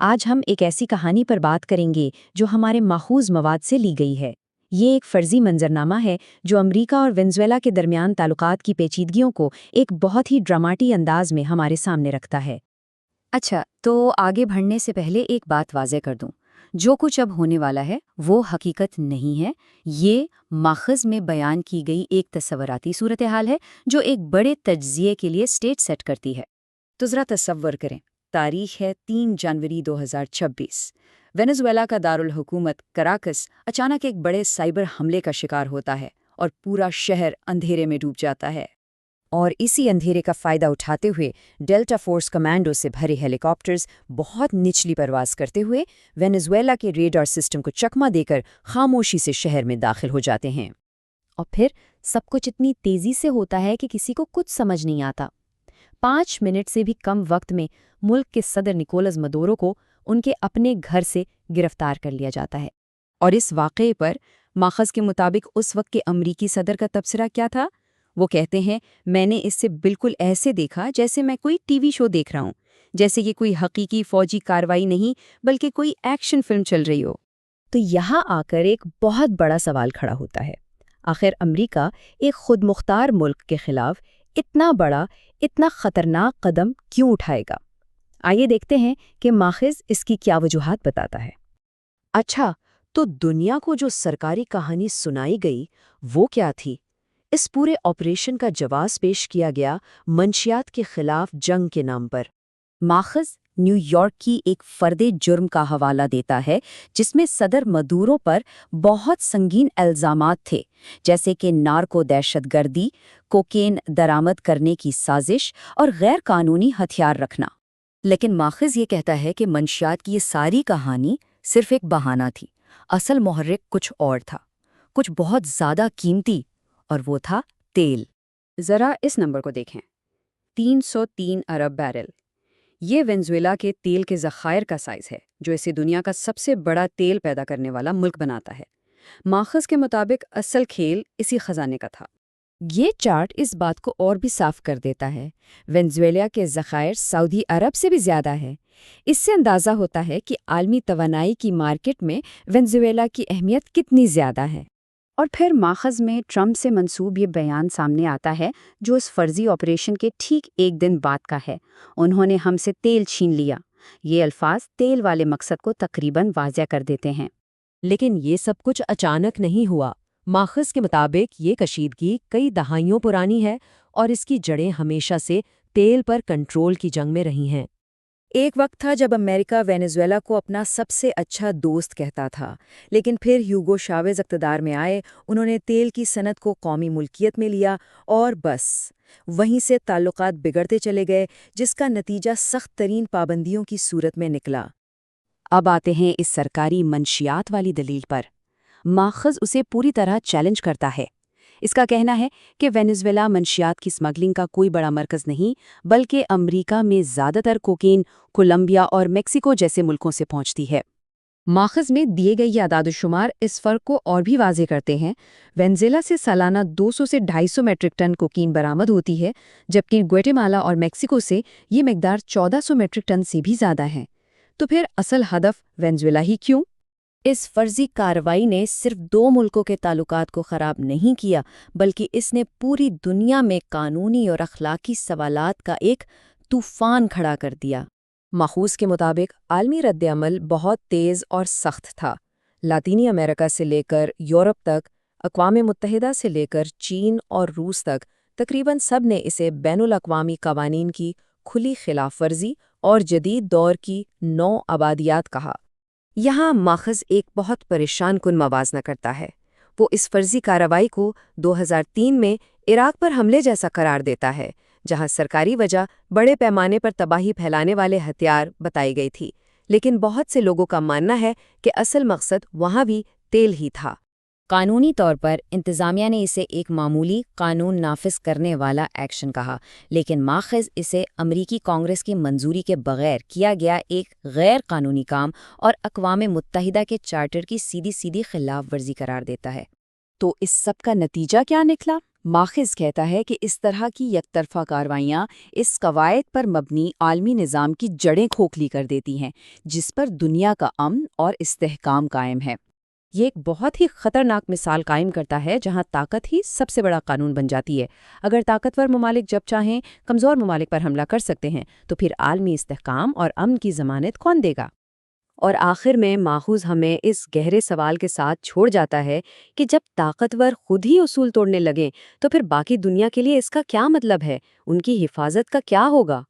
آج ہم ایک ایسی کہانی پر بات کریں گے جو ہمارے ماخوذ مواد سے لی گئی ہے۔ یہ ایک فرضی منظرنامہ ہے جو امریکہ اور وینزویلا کے درمیان تعلقات کی پیچیدگیوں کو ایک بہت ہی ڈراماٹی انداز میں ہمارے سامنے رکھتا ہے۔ اچھا، تو آگے بڑھنے سے پہلے ایک بات واضح کر دوں۔ جو کچھ اب ہونے والا ہے وہ حقیقت نہیں ہے، یہ ماخذ میں بیان کی گئی ایک تصوراتی صورتحال ہے جو ایک بڑے تجزیے کے لیے سٹیج سیٹ کرتی ہے۔ تو ذرا تصور کریں، تاریخ ہے 3 جنوری 2026۔ وینزویلا کا دارالحکومت کراکس اچانک ایک بڑے سائبر حملے کا شکار ہوتا ہے اور پورا شہر اندھیرے میں ڈوب جاتا ہے۔ اور اسی اندھیرے کا فائدہ اٹھاتے ہوئے ڈیلٹا فورس کمانڈو سے بھرے ہیلی کاپٹرز بہت نچلی پرواز کرتے ہوئے وینزویلا کے ریڈار سسٹم کو چکما دے کر خاموشی سے شہر میں داخل ہو جاتے ہیں۔ اور پھر سب کچھ اتنی تیزی سے ہوتا ہے کہ کسی کو کچھ سمجھ نہیں آتا۔ 5 منٹ سے بھی کم وقت میں ملک کے صدر نکولس مدورو کو ان کے اپنے گھر سے گرفتار کر لیا جاتا ہے۔ اور اس واقعے پر ماخذ کے مطابق اس وقت کے امریکی صدر کا تبصرہ کیا تھا؟ وہ کہتے ہیں، میں نے اسے بالکل ایسے دیکھا جیسے میں کوئی ٹی وی شو دیکھ رہا ہوں، جیسے یہ کوئی حقیقی فوجی کارروائی نہیں بلکہ کوئی ایکشن فلم چل رہی ہو۔ تو یہاں آ کر ایک بہت بڑا سوال کھڑا ہوتا ہے، آخر امریکہ ایک خود مختار ملک کے خلاف اتنا بڑا، اتنا خطرناک قدم کیوں اٹھائے گا؟ آئیے دیکھتے ہیں کہ ماخذ اس کی کیا وجوہات بتاتا ہے۔ اچھا، تو دنیا کو جو سرکاری کہانی سنائی گئی وہ کیا تھی؟ اس پورے آپریشن کا جواز پیش کیا گیا منشیات کے خلاف جنگ کے نام پر۔ ماخذ نیو یارک کی ایک فرد جرم کا حوالہ دیتا ہے جس میں صدر مدورو پر بہت سنگین الزامات تھے، جیسے کہ نارکو دہشت گردی، کوکین درآمد کرنے کی سازش اور غیر قانونی ہتھیار رکھنا۔ لیکن ماخذ یہ کہتا ہے کہ منشیات کی یہ ساری کہانی صرف ایک بہانہ تھی، اصل محرک کچھ اور تھا، کچھ بہت زیادہ قیمتی، اور وہ تھا تیل۔ ذرا اس نمبر کو دیکھیں، 303 ارب بیرل۔ یہ وینزویلا کے تیل کے ذخائر کا سائز ہے جو اسے دنیا کا سب سے بڑا تیل پیدا کرنے والا ملک بناتا ہے۔ ماخذ کے مطابق اصل کھیل اسی خزانے کا تھا۔ یہ چارٹ اس بات کو اور بھی صاف کر دیتا ہے، وینزویلا کے ذخائر سعودی عرب سے بھی زیادہ ہے۔ اس سے اندازہ ہوتا ہے کہ عالمی توانائی کی مارکیٹ میں وینزویلا کی اہمیت کتنی زیادہ ہے۔ اور پھر ماخذ میں ٹرمپ سے منسوب یہ بیان سامنے آتا ہے جو اس فرضی آپریشن کے ٹھیک ایک دن بعد کا ہے۔ انہوں نے ہم سے تیل چھین لیا۔ یہ الفاظ تیل والے مقصد کو تقریباً واضح کر دیتے ہیں۔ لیکن یہ سب کچھ اچانک نہیں ہوا۔ ماخذ کے مطابق یہ کشیدگی کئی دہائیوں پرانی ہے اور اس کی جڑیں ہمیشہ سے تیل پر کنٹرول کی جنگ میں رہی ہیں۔ ایک وقت تھا جب امریکہ وینزویلا کو اپنا سب سے اچھا دوست کہتا تھا، لیکن پھر ہیوگو شاویز اقتدار میں آئے، انہوں نے تیل کی صنعت کو قومی ملکیت میں لیا اور بس وہیں سے تعلقات بگڑتے چلے گئے، جس کا نتیجہ سخت ترین پابندیوں کی صورت میں نکلا۔ اب آتے ہیں اس سرکاری منشیات والی دلیل پر۔ ماخذ اسے پوری طرح چیلنج کرتا ہے۔ اس کا کہنا ہے کہ وینزویلا منشیات کی سمگلنگ کا کوئی بڑا مرکز نہیں، بلکہ امریکہ میں زیادہ تر کوکین کولمبیا اور میکسیکو جیسے ملکوں سے پہنچتی ہے۔ ماخذ میں دیے گئے یہ اعداد و شمار اس فرق کو اور بھی واضح کرتے ہیں۔ وینزویلا سے سالانہ 200 سے 250 میٹرک ٹن کوکین برآمد ہوتی ہے، جبکہ گواٹےمالا اور میکسیکو سے یہ مقدار 1400 میٹرک ٹن سے بھی زیادہ ہے۔ تو پھر اصل ہدف وینزویلا ہی کیوں؟ اس فرضی کارروائی نے صرف 2 ملکوں کے تعلقات کو خراب نہیں کیا، بلکہ اس نے پوری دنیا میں قانونی اور اخلاقی سوالات کا ایک طوفان کھڑا کر دیا۔ ماخوذ کے مطابق عالمی رد عمل بہت تیز اور سخت تھا۔ لاطینی امریکہ سے لے کر یورپ تک، اقوام متحدہ سے لے کر چین اور روس تک، تقریباً سب نے اسے بین الاقوامی قوانین کی کھلی خلاف ورزی اور جدید دور کی نو آبادیات کہا۔ یہاں ماخذ ایک بہت پریشان کن موازنہ کرتا ہے۔ وہ اس فرضی کارروائی کو 2003 میں عراق پر حملے جیسا قرار دیتا ہے، جہاں سرکاری وجہ بڑے پیمانے پر تباہی پھیلانے والے ہتھیار بتائی گئی تھی، لیکن بہت سے لوگوں کا ماننا ہے کہ اصل مقصد وہاں بھی تیل ہی تھا۔ قانونی طور پر انتظامیہ نے اسے ایک معمولی قانون نافذ کرنے والا ایکشن کہا، لیکن ماخذ اسے امریکی کانگریس کی منظوری کے بغیر کیا گیا ایک غیر قانونی کام اور اقوام متحدہ کے چارٹر کی سیدھی خلاف ورزی قرار دیتا ہے۔ تو اس سب کا نتیجہ کیا نکلا؟ ماخذ کہتا ہے کہ اس طرح کی یک طرفہ کارروائیاں اس قواعد پر مبنی عالمی نظام کی جڑیں کھوکھلی کر دیتی ہیں جس پر دنیا کا امن اور استحکام قائم ہے۔ یہ ایک بہت ہی خطرناک مثال قائم کرتا ہے جہاں طاقت ہی سب سے بڑا قانون بن جاتی ہے۔ اگر طاقتور ممالک جب چاہیں کمزور ممالک پر حملہ کر سکتے ہیں تو پھر عالمی استحکام اور امن کی ضمانت کون دے گا؟ اور آخر میں ماخوذ ہمیں اس گہرے سوال کے ساتھ چھوڑ جاتا ہے کہ جب طاقتور خود ہی اصول توڑنے لگیں تو پھر باقی دنیا کے لیے اس کا کیا مطلب ہے؟ ان کی حفاظت کا کیا ہوگا؟